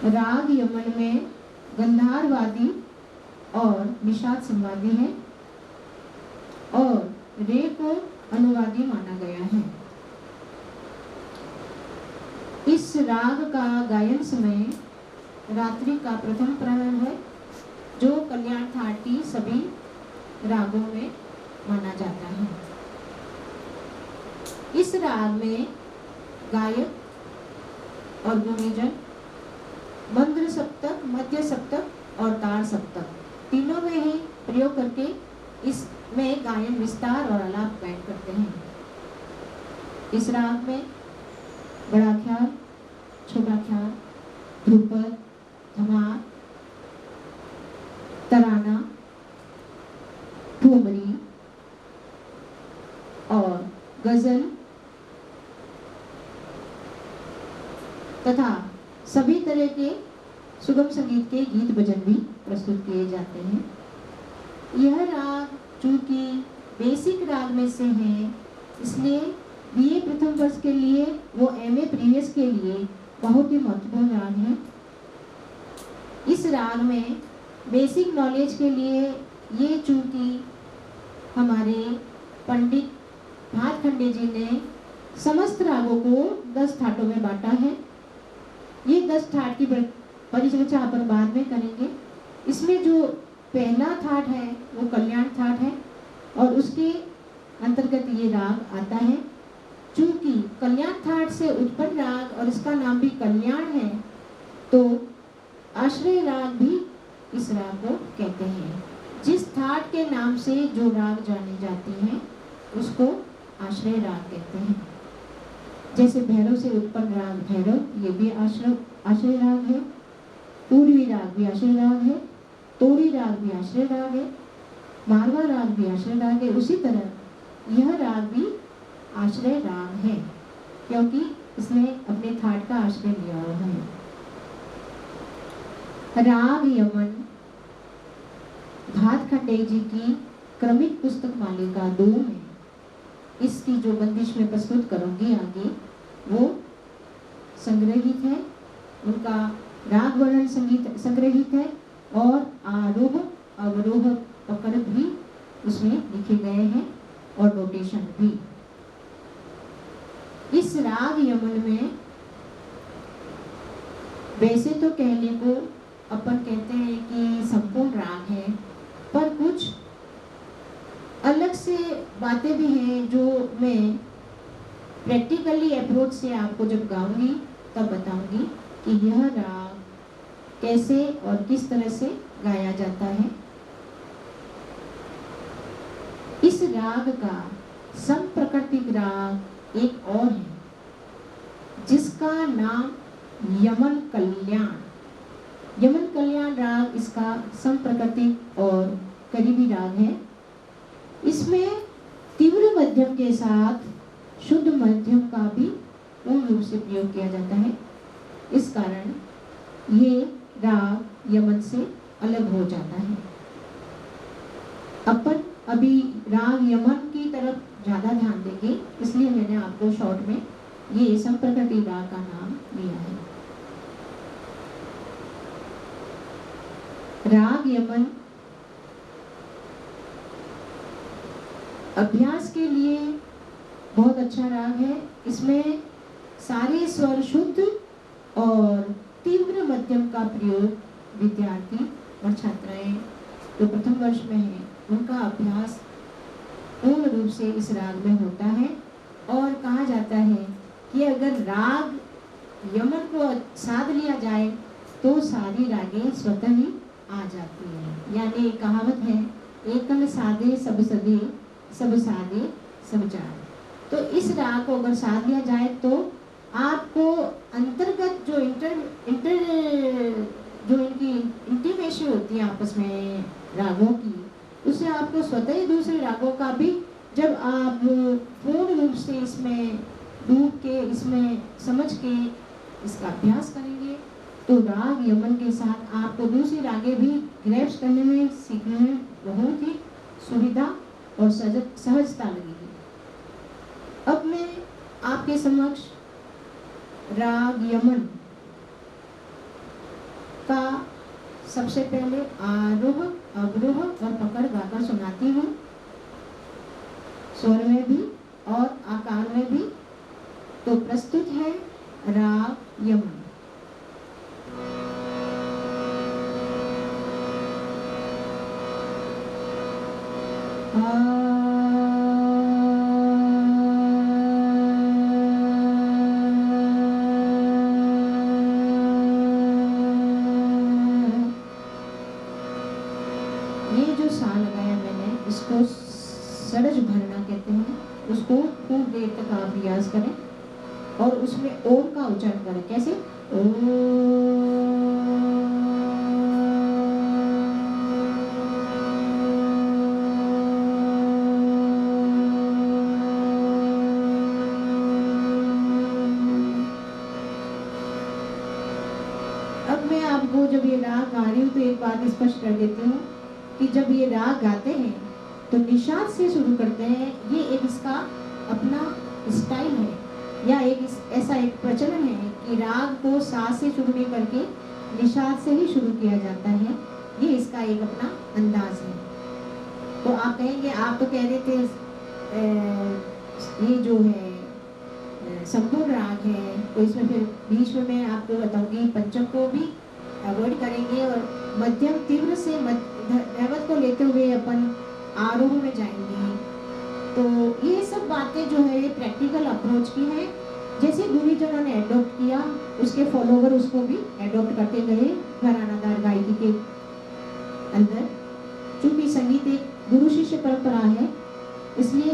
राग यमन में गंधारवादी और निषाद संवादी है और रे को अनुवादी माना गया है। इस राग का गायन समय रात्रि का प्रथम प्रहर है, जो कल्याण थाटी सभी रागों में माना जाता है। इस राग में गायक और गुणीजन मंद्र सप्तक, मध्य सप्तक और तार सप्तक तीनों में ही प्रयोग करके इसमें गायन, विस्तार और आलाप गायन करते हैं। इस राग में बड़ा ख्याल, छोटा ख्याल, ध्रुपद, धमार, तराना, ठुमरी और गजल तथा सभी तरह के सुगम संगीत के गीत भजन भी प्रस्तुत किए जाते हैं। यह राग चूंकि बेसिक राग में से है, इसलिए बीए प्रथम वर्ष के लिए वो एमए प्रीवियस के लिए बहुत ही महत्वपूर्ण राग है। इस राग में बेसिक नॉलेज के लिए ये चूंकि हमारे पंडित भातखंडे जी ने समस्त रागों को 10 ठाटों में बांटा है। ये 10 ठाट की परिचर्चा अपन बाद में करेंगे। इसमें जो पहला ठाट है वो कल्याण ठाट है और उसके अंतर्गत ये राग आता है। चूंकि कल्याण ठाट से उत्पन्न राग और इसका नाम भी कल्याण है, तो आश्रय राग भी इस राग को कहते हैं। जिस ठाट के नाम से जो राग जानी जाती हैं उसको आश्रय राग कहते हैं। जैसे भैरव से उत्पन्न राग भैरव, ये भी आश्रय राग है। पूर्वी राग भी आश्रय राग है, तोड़ी राग भी आश्रय राग है, मारवा राग भी आश्रय राग है। उसी तरह यह राग भी आश्रय राग है, क्योंकि इसने अपने ठाट का आश्रय लिया हुआ है। राग यमन भातखंडे जी की क्रमिक पुस्तक मालिका 2 में इसकी जो बंदिश में प्रस्तुत करूंगी आगे, वो संग्रहित है। उनका राग वर्णन संगीत संग्रहित है और आरोह अवरोह पकड़ भी उसमें लिखे गए हैं और नोटेशन भी। इस राग यमन में वैसे तो कहने को अपन कहते हैं कि संपूर्ण राग है, पर कुछ अलग से बातें भी हैं जो मैं प्रैक्टिकली अप्रोच से आपको जब गाऊंगी तब बताऊंगी कि यह राग कैसे और किस तरह से गाया जाता है। इस राग का समप्रकृतिक राग एक और है, जिसका नाम यमन कल्याण। यमन कल्याण राग इसका समप्रकृतिक और करीबी राग है। इसमें तीव्र मध्यम के साथ शुद्ध मध्यम का भी पूर्ण रूप से प्रयोग किया जाता है। इस कारण ये राग यमन से अलग हो जाता है। अपन अभी राग यमन की तरफ ज्यादा ध्यान देंगे, इसलिए मैंने आपको शॉर्ट में ये संप्रकृति राग का नाम दिया है। राग यमन अभ्यास के लिए बहुत अच्छा राग है। इसमें सारे स्वर शुद्ध और तीव्र मध्यम का प्रयोग विद्यार्थी और छात्राएं जो प्रथम वर्ष में हैं उनका अभ्यास पूर्ण रूप से इस राग में होता है। और कहा जाता है कि अगर राग यमन को साध लिया जाए तो सारी रागें स्वतः ही आ जाती है। यानी कहावत है, एकल साधे सब सदे, सब साधे सब जाए। तो इस राग को अगर साध लिया जाए तो आपको अंतर्गत जो जो इनकी इंटीमेसी होती है आपस में रागों की, उससे आपको स्वतः ही दूसरे रागों का भी जब आप पूर्ण रूप से इसमें डूब के, इसमें समझ के इसका अभ्यास करेंगे तो राग यमन के साथ आपको दूसरी रागें भी ग्रैप्स करने में, सीखने में बहुत ही सुविधा और सहजता लगेगी। अब मैं आपके समक्ष राग यमन का सबसे पहले आरोह अवरोह और पकड़ गाकर सुनाती हूँ, स्वर में भी और आकार में भी। तो प्रस्तुत है राग यमन। ये जो सा लगाया मैंने, इसको सरज भरना कहते हैं। उसको खूब देर तक आप रियाज करें और उसमें ओम का उच्चारण करें। कैसे? अब मैं आपको जब ये राग गा रही हूँ तो एक बात स्पष्ट कर देती हूँ कि जब ये राग गाते हैं तो निषाद से शुरू करते हैं। ये एक इसका अपना स्टाइल है या एक ऐसा एक प्रचलन है कि राग को सा से शुरू नहीं करके निषाद से ही शुरू किया जाता है। ये इसका एक अपना अंदाज है। तो आप कहेंगे, आप तो कह रहे थे ये जो है संपूर्ण राग है, तो इसमें फिर बीच में मैं आपको बताऊंगी पंचम को भी अवॉइड करेंगे और मध्यम तीव्र से धैवत को लेते हुए अपन आरोह में जाएंगे। तो ये सब बातें जो है ये प्रैक्टिकल अप्रोच की है। जैसे गुरुजनों ने एडॉप्ट किया, उसके फॉलोवर उसको भी एडॉप्ट करते गए घरानादार गायकी के अंदर। चूंकि संगीत एक गुरु शिष्य परंपरा है, इसलिए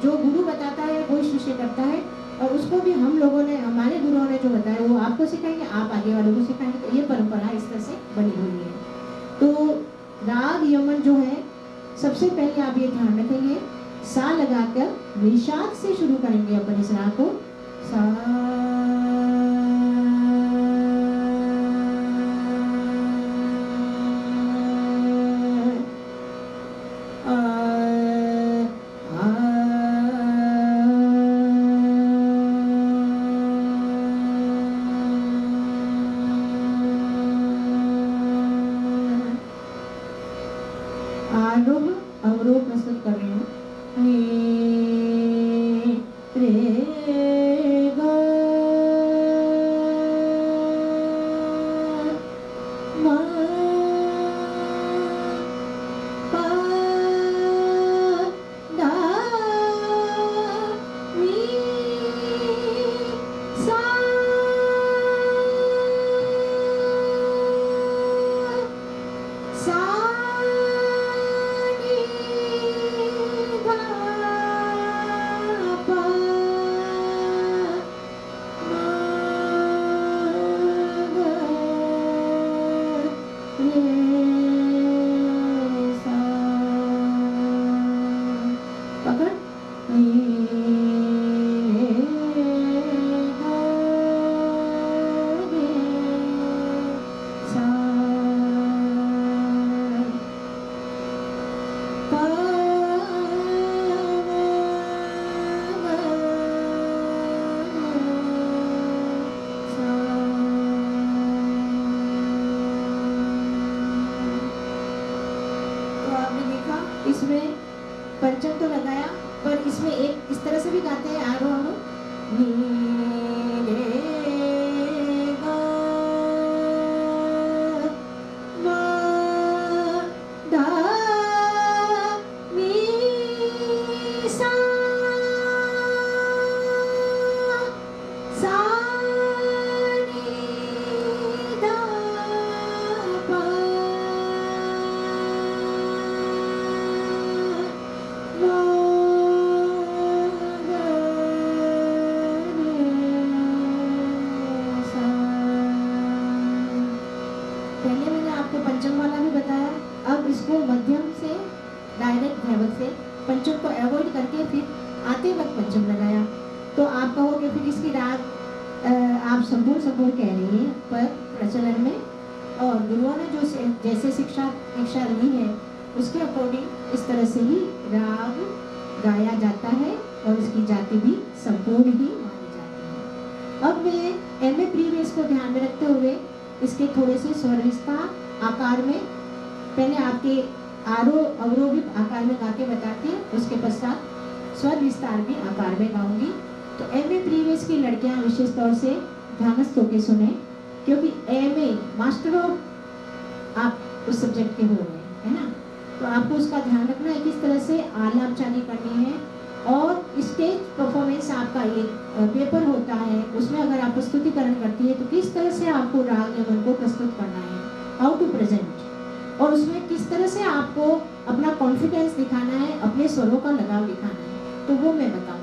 जो गुरु बताता है वो शिष्य करता है और उसको भी हम लोगों ने, हमारे गुरुओं ने जो बताया वो आपको सिखाएंगे, आप आगे वालों को सिखाएंगे। तो ये परंपरा इस तरह से बनी हुई है। तो राग यमन जो है, सबसे पहले आप ये ध्यान रखेंगे, सा लगाकर निषाद से शुरू करेंगे अपन इस राग को। सा आरोह अवरोह प्रस्तुत कर रही हूँ। रे गा मा पा दा नी सा सा इसमें पंचम तो लगाया, पर इसमें एक इस तरह से भी गाते हैं आरोह पहले मैंने आपको पंचम वाला भी बताया। अब इसको मध्यम से डायरेक्ट धैवत से पंचम को अवॉइड करके फिर आते वक्त पंचम लगाया। तो आप कहोगे फिर इसकी राग आप संपूर्ण कह रही हैं, पर प्रचलन में और गुरुओं ने जो जैसे शिक्षा ली है उसके अकॉर्डिंग इस तरह से ही राग गाया जाता है और इसकी जाति भी संपूर्ण ही मानी जाती है। अब मैं एमए प्रीवियस को ध्यान में रखते हुए इसके थोड़े से स्वर विस्तार आकार में, पहले आपके अवरोहित आकार में गा के बताती हूँ, उसके पश्चात स्वर विस्तार में आकार में गाऊंगी। तो एमए प्रीवियस की लड़कियां विशेष तौर से ध्यानस्थ होकर सुने, क्योंकि एमए मास्टर ऑफ आप उस सब्जेक्ट के हो रहे हैं, है ना। तो आपको उसका ध्यान रखना है किस तरह से आलाप चाली करनी है। और स्टेज परफॉर्मेंस आपका एक पेपर होता है, उसमें अगर आप प्रस्तुतिकरण करती है तो किस तरह से आपको राग यमन को प्रस्तुत करना है, हाउ टू प्रेजेंट, और उसमें किस तरह से आपको अपना कॉन्फिडेंस दिखाना है, अपने स्वरों का लगाव दिखाना है, तो वो मैं बताऊँ।